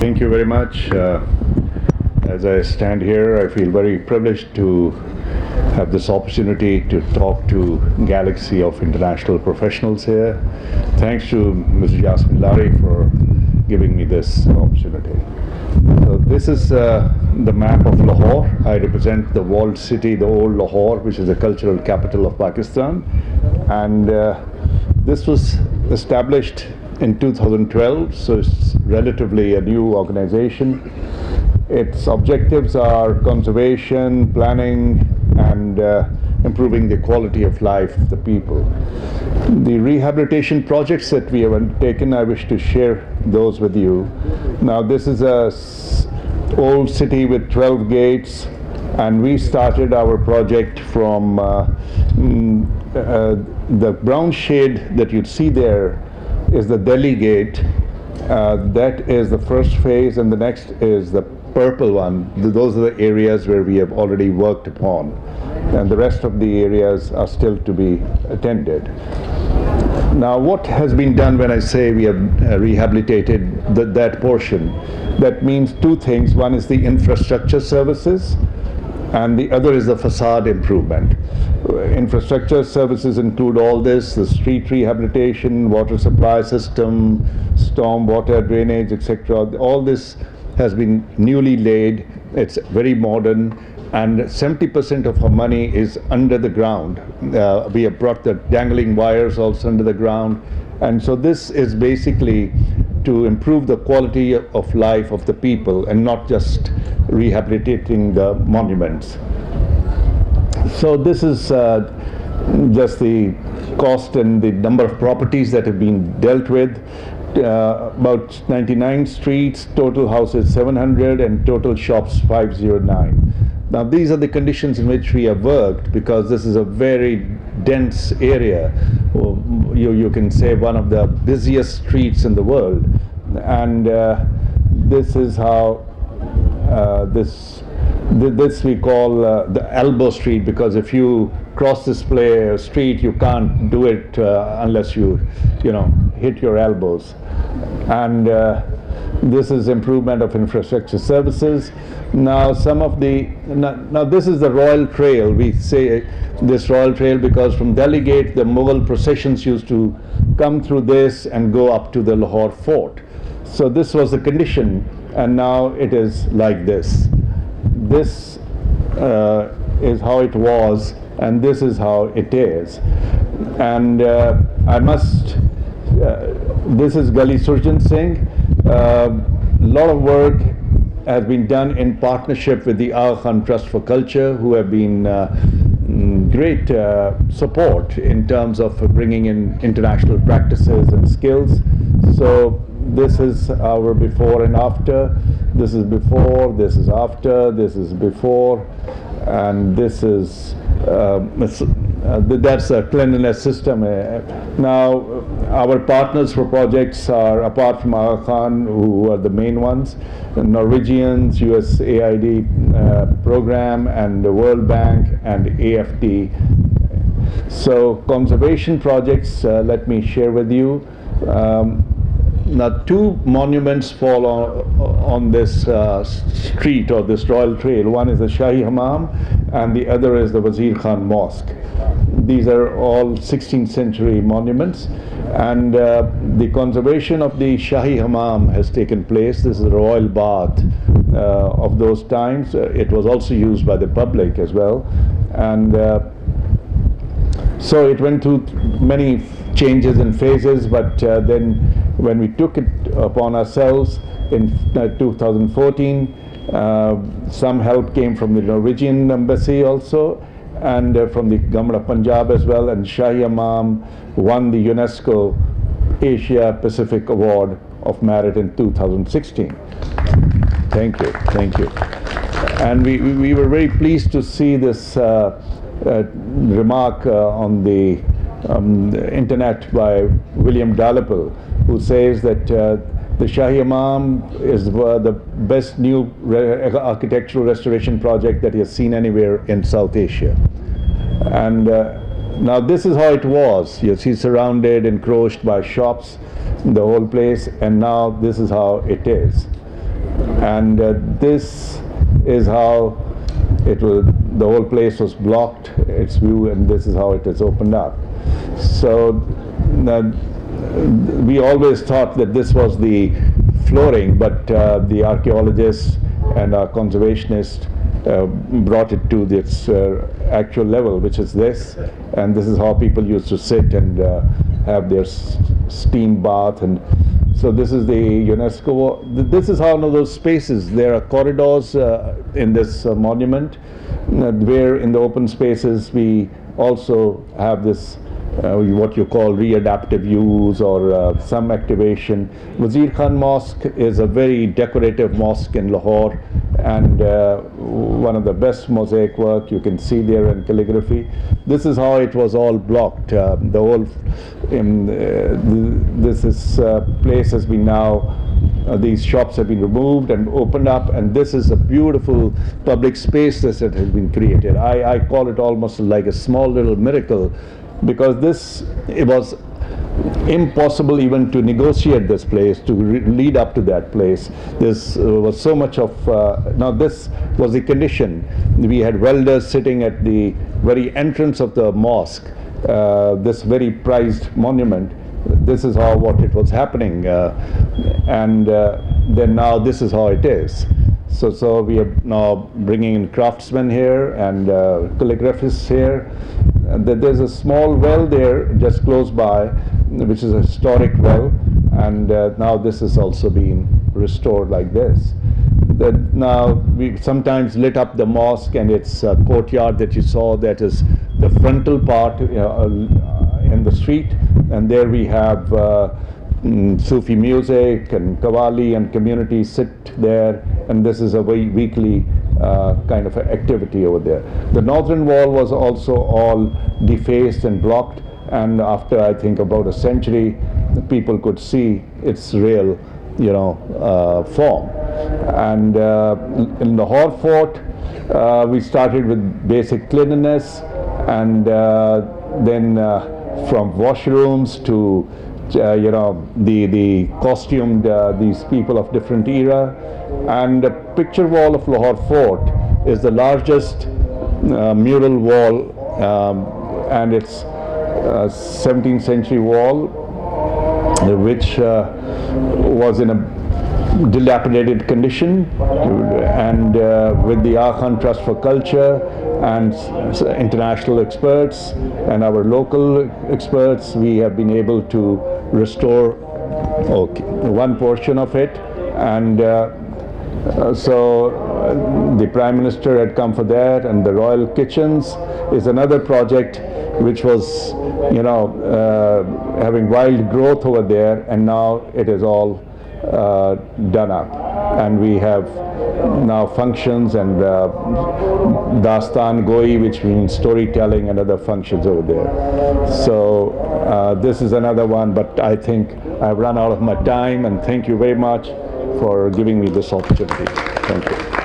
Thank you very much. As I stand here, I feel very privileged to have this opportunity to talk to galaxy of international professionals here. Thanks to Mr. Lashari for giving me this opportunity. So this is the map of Lahore. I represent the walled city, the old Lahore, which is the cultural capital of Pakistan. And this was established in 2012, so it's relatively a new organization. Its objectives are conservation, planning, and improving the quality of life of the people. The rehabilitation projects that we have undertaken, I wish to share those with you. Now, this is a old city with 12 gates, and we started our project from the brown shade that you see there is the Delhi gate. That is the first phase, and the next is the purple one. Those are the areas where we have already worked upon, and the rest of the areas are still to be attended. Now, what has been done when I say we have rehabilitated that portion? That means two things. One is the infrastructure services, and the other is the facade improvement. Infrastructure services include all this: the street rehabilitation, water supply system, storm water drainage, etc. All this has been newly laid. It's very modern, and 70% of our money is under the ground. We have brought the dangling wires also under the ground, and so this is basically to improve the quality of life of the people and not just rehabilitating the monuments. So this is just the cost and the number of properties that have been dealt with. About 99 streets, total houses 700, and total shops 509. Now, these are the conditions in which we have worked, because this is a very dense area. You can say one of the busiest streets in the world. And this is how this we call the elbow street, because if you cross this street, you can't do it unless you hit your elbows. And this is improvement of infrastructure services. Now, now this is the Royal Trail. We say this Royal Trail because from Delhi Gate, the Mughal processions used to come through this and go up to the Lahore Fort. So this was the condition, and now it is like this. This is how it was, and this is how it is. And this is Gully Surjan Singh. A lot of work has been done in partnership with the Aga Khan Trust for Culture, who have been great support in terms of bringing in international practices and skills. So this is our before and after. This is before, this is after, this is before, and this is that's a cleanliness system. Now, our partners for projects are, apart from Aga Khan, who are the main ones, the Norwegians, USAID program, and the World Bank, and AFD. So conservation projects, let me share with you. Now, two monuments fall on this street or this Royal Trail. One is the Shahi Hammam, and the other is the Wazir Khan Mosque. These are all 16th century monuments, and the conservation of the Shahi Hammam has taken place. This is a royal bath of those times. It was also used by the public as well, and so it went through many changes and phases, but then when we took it upon ourselves in 2014, some help came from the Norwegian embassy also, and from the Government of Punjab as well, and Shahi Hammam won the UNESCO Asia Pacific Award of Merit in 2016. Thank you, thank you. And we were very pleased to see this remark on the internet by William Dalrymple, who says that the Shahi Hammam is the best new architectural restoration project that he has seen anywhere in South Asia. And now this is how it was. You see, surrounded, encroached by shops, the whole place, and now this is how it is. And this is how it was. The whole place was blocked, its view, and this is how it has opened up. So we always thought that this was the flooring, but the archaeologists and our conservationists brought it to its actual level, which is this, and this is how people used to sit and have their steam bath. And so this is the UNESCO. This is how one of those spaces. There are corridors in this monument, where in the open spaces we also have this what you call readaptive use or some activation. Wazir Khan Mosque is a very decorative mosque in Lahore, and one of the best mosaic work you can see there in calligraphy. This is how it was all blocked. The whole place has been now, these shops have been removed and opened up, and this is a beautiful public space that has been created. I call it almost like a small little miracle, because it was impossible even to negotiate this place, to lead up to that place. This was so much of, now this was the condition. We had welders sitting at the very entrance of the mosque, this very prized monument. This is how what it was happening, and then now this is how it is. So we are now bringing in craftsmen here and calligraphists here. There's a small well there just close by, which is a historic well, and now this is also being restored like this. Now we sometimes lit up the mosque and its courtyard that you saw. That is the frontal part in the street, and there we have Sufi music and Qawwali, and community sit there, and this is a weekly kind of activity over there. The northern wall was also all defaced and blocked, and after I think about a century, the people could see its real, form. And in the Lahore Fort, we started with basic cleanliness, and then from washrooms to the costumed these people of different era. And the picture wall of Lahore Fort is the largest mural wall, and it's a 17th century wall, which was in a dilapidated condition, and with the Khan Trust for Culture and international experts and our local experts, we have been able to restore one portion of it. And so the Prime Minister had come for that, and the Royal Kitchens is another project which was having wild growth over there, and now it is all done up, and we have now functions and Dastan Goi, which means storytelling, and other functions over there. So this is another one, but I think I've run out of my time, and thank you very much for giving me this opportunity. Thank you.